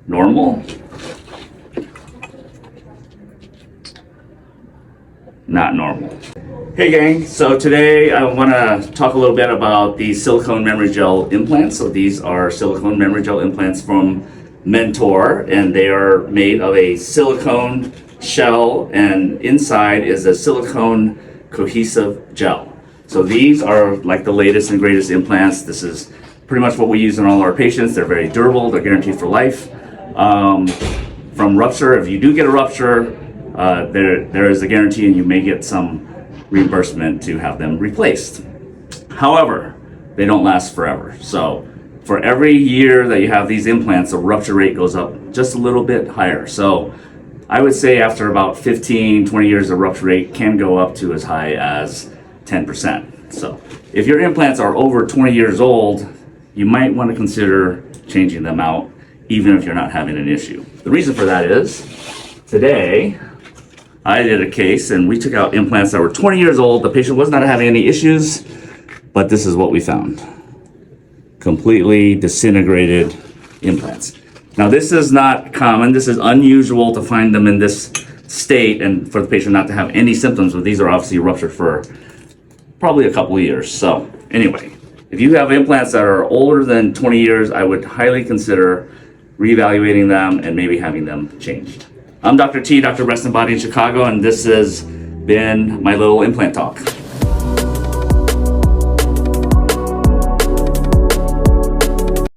Normal. Not normal. Hey gang, so today I want to talk a little bit about the silicone memory gel implants. So these are silicone memory gel implants from Mentor, and they are made of a silicone shell, and inside is a silicone cohesive gel. So these are like the latest and greatest implants. This is pretty much what we use in all our patients. They're very durable, they're guaranteed for life. From rupture, if you do get a rupture, there is a guarantee, and you may get some reimbursement to have them replaced. However, they don't last forever. So for every year that you have these implants, the rupture rate goes up just a little bit higher. So I would say after about 15, 20 years, the rupture rate can go up to as high as 10%. So if your implants are over 20 years old, you might want to consider changing them out, even if you're not having an issue. The reason for that is today I did a case and we took out implants that were 20 years old. The patient was not having any issues, but this is what we found. Completely disintegrated implants. Now this is not common. This is unusual to find them in this state and for the patient not to have any symptoms, but these are obviously ruptured for probably a couple of years. So anyway, if you have implants that are older than 20 years, I would highly consider reevaluating them and maybe having them changed. I'm Dr. T, Dr. Breast and Body in Chicago, and this has been my little implant talk.